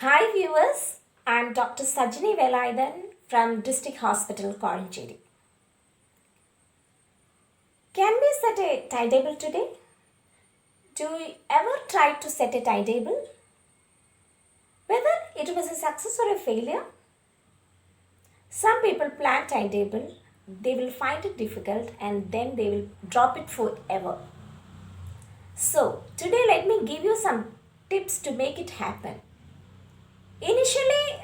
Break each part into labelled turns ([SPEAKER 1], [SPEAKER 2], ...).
[SPEAKER 1] Hi viewers, I am Dr. Sajini Velayudan from District Hospital, Korancheri. Can we set a timetable today? Do you ever try to set a timetable? Whether it was a success or a failure? Some people plan timetable, they will find it difficult and then they will drop it forever. So, today let me give you some tips to make it happen. Initially,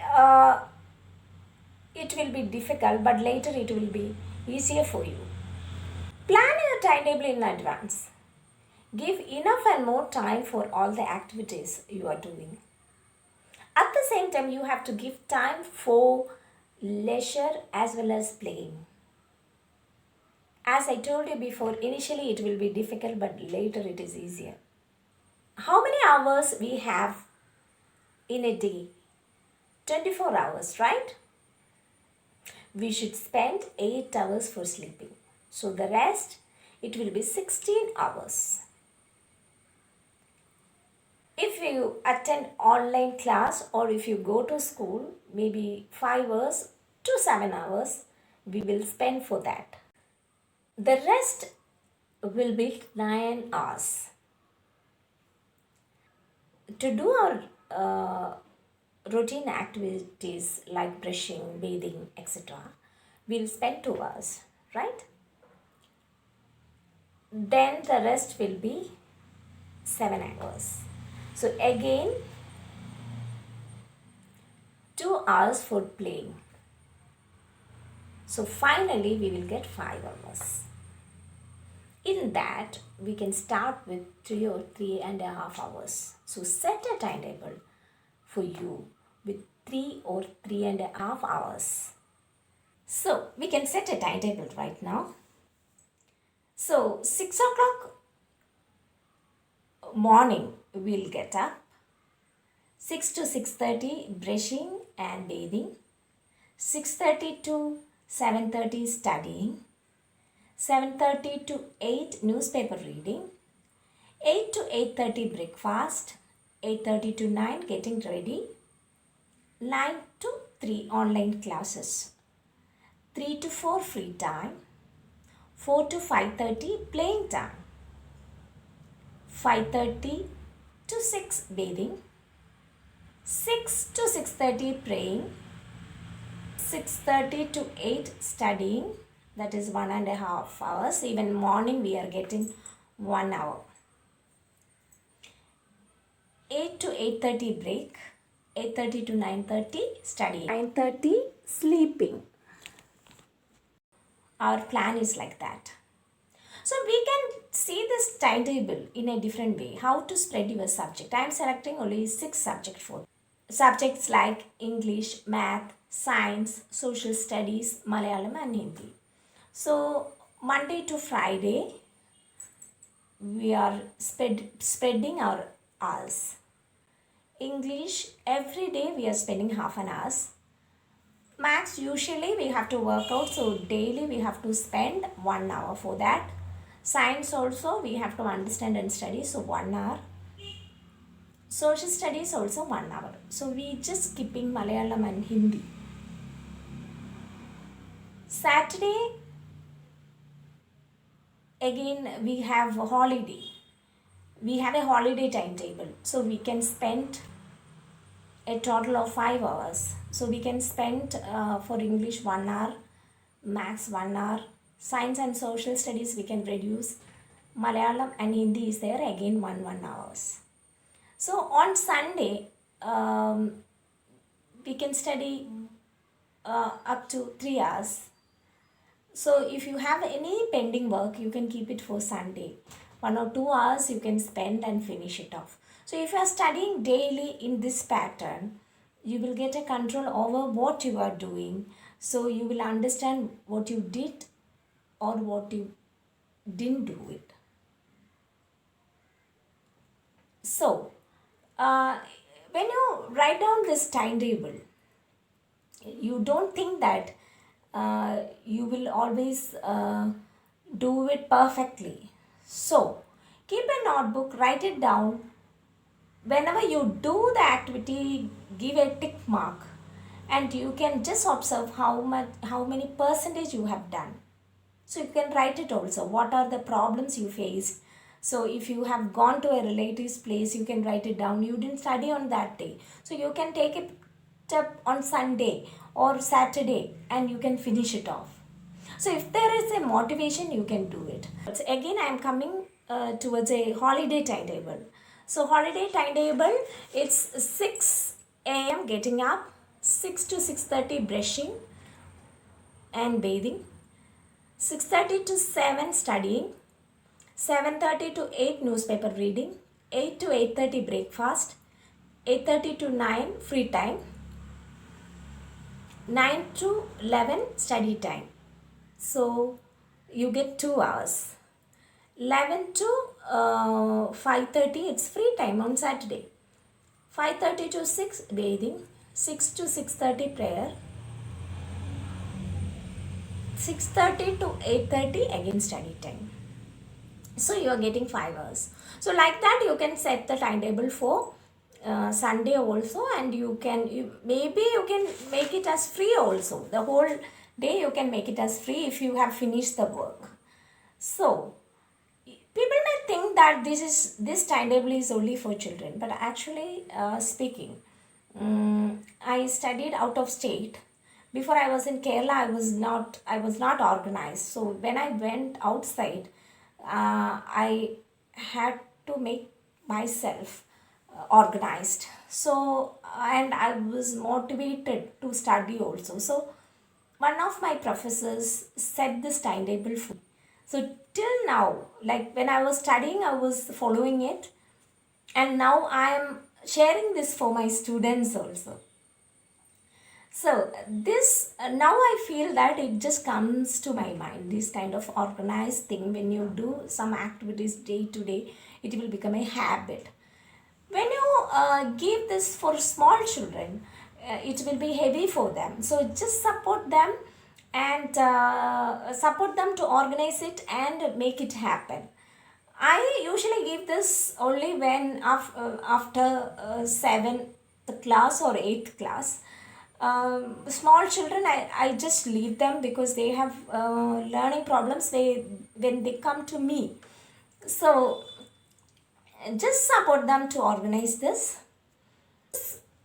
[SPEAKER 1] it will be difficult, but later it will be easier for you. Plan your timetable in advance. Give enough and more time for all the activities you are doing. At the same time, you have to give time for leisure as well as playing. As I told you before, initially it will be difficult, but later it is easier. How many hours we have in a day? 24 hours, right? We should spend 8 hours for sleeping. So the rest, it will be 16 hours. If you attend online class or if you go to school, maybe 5 hours to 7 hours, we will spend for that. The rest will be 9 hours. To do our routine activities like brushing, bathing, etc., we'll spend 2 hours, right? Then the rest will be 7 hours. So again, 2 hours for playing. So finally, we will get 5 hours. In that, we can start with 3 or 3.5 hours. So set a timetable for you with 3 or 3.5 hours. So we can set a timetable right now. So 6 o'clock morning, we'll get up. 6 to 6:30 brushing and bathing. 6:30 to 7:30 studying. 7:30 to 8 newspaper reading. 8 to 8:30 breakfast. 8:30 to 9 getting ready. 9 to 3 online classes. 3 to 4 free time. 4 to 5:30 playing time. 5:30 to 6 bathing. 6 to 6:30 praying. 6:30 to 8 studying, that is 1.5 hours. Even morning we are getting 1 hour. 8 to 8:30 break. 8:30 to 9:30 studying. 9:30 sleeping. Our plan is like that. So we can see this timetable in a different way. How to spread your subject. I am selecting only 6 subjects for subjects like English, Math, Science, Social Studies, Malayalam and Hindi. So Monday to Friday, we are spreading our hours. English, every day we are spending half an hour. Maths, usually we have to work out, so daily we have to spend 1 hour for that. Science also we have to understand and study, so 1 hour. Social studies also 1 hour. So we just skipping Malayalam and Hindi. Saturday, again we have a holiday. We have a holiday timetable. So we can spend a total of 5 hours. So we can spend for English 1 hour, Maths 1 hour, Science and Social Studies we can reduce. Malayalam and Hindi is there again 1 hours. So on Sunday, we can study up to 3 hours. So if you have any pending work, you can keep it for Sunday. 1 or 2 hours you can spend and finish it off. So if you are studying daily in this pattern, you will get a control over what you are doing. So you will understand what you did or what you didn't do it. So when you write down this timetable, you don't think that you will always do it perfectly. So keep a notebook, write it down. Whenever you do the activity, give a tick mark, and you can just observe how many percentage you have done. So you can write it also. What are the problems you faced? So if you have gone to a relative's place, you can write it down. You didn't study on that day. So you can take it up on Sunday or Saturday and you can finish it off. So if there is a motivation, you can do it. So again, I am coming towards a holiday timetable. So holiday timetable, it's 6 a.m. getting up, 6 to 6:30 brushing and bathing, 6:30 to 7 studying, 7:30 to 8 newspaper reading, 8 to 8:30 breakfast, 8:30 to 9 free time, 9 to 11 study time. So you get 2 hours. 11 to 5:30 it's free time on Saturday. 5:30 to 6 bathing, 6 to 6:30 prayer, 6:30 to 8:30 again study time. So you are getting 5 hours. So like that you can set the timetable for Sunday also, and maybe you can make it as free also. The whole day you can make it as free if you have finished the work. So people may think that this timetable is only for children, but actually speaking, I studied out of state. Before I was in Kerala, I was not organized. So when I went outside, I had to make myself organized. So, and I was motivated to study also. So one of my professors set this timetable for me. So till now, like when I was studying, I was following it, and now I am sharing this for my students also. So this now I feel that it just comes to my mind, this kind of organized thing. When you do some activities day to day, it will become a habit. When you give this for small children, it will be heavy for them. So just support them and support them to organize it and make it happen. I usually give this only when after 7th class or 8th class. Small children, I just leave them because they have learning problems when they come to me. So just support them to organize this.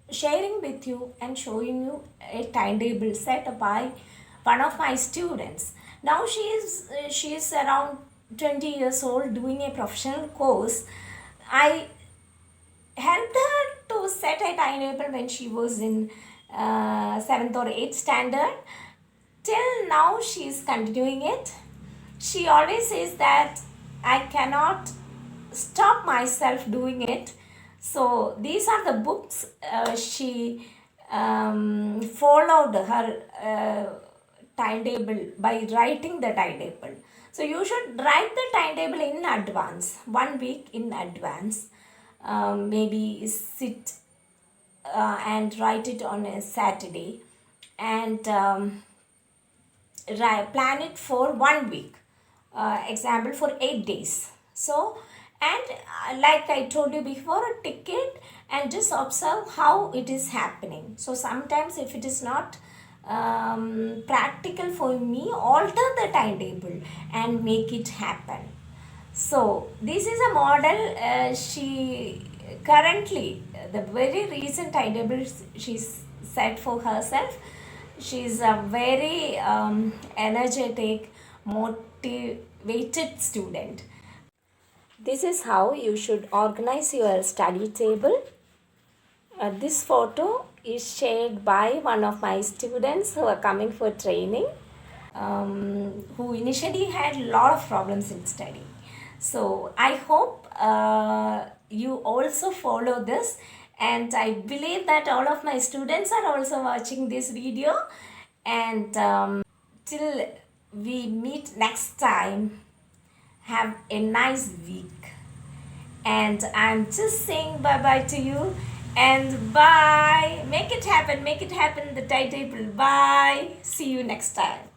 [SPEAKER 1] Sharing with you and showing you a timetable set by one of my students. Now she is around 20 years old, doing a professional course. I helped her to set a timetable when she was in 7th or 8th standard. Till now she is continuing it. She always says that I cannot stop myself doing it. So these are the books she followed her timetable by writing the timetable. So you should write the timetable in advance, 1 week in advance. Maybe sit and write it on a Saturday, and plan it for 1 week. Example, for 8 days. So, and like I told you before, tick it and just observe how it is happening. So sometimes if it is not practical for me, alter the timetable and make it happen. So this is a model. She currently, the very recent timetable she's set for herself. She's a very energetic, motivated student. This is how you should organize your study table. This photo is shared by one of my students who are coming for training, who initially had a lot of problems in study. So I hope you also follow this, and I believe that all of my students are also watching this video. And till we meet next time, have a nice week. And I'm just saying bye bye to you, and bye. Make it happen, the timetable. Bye. See you next time.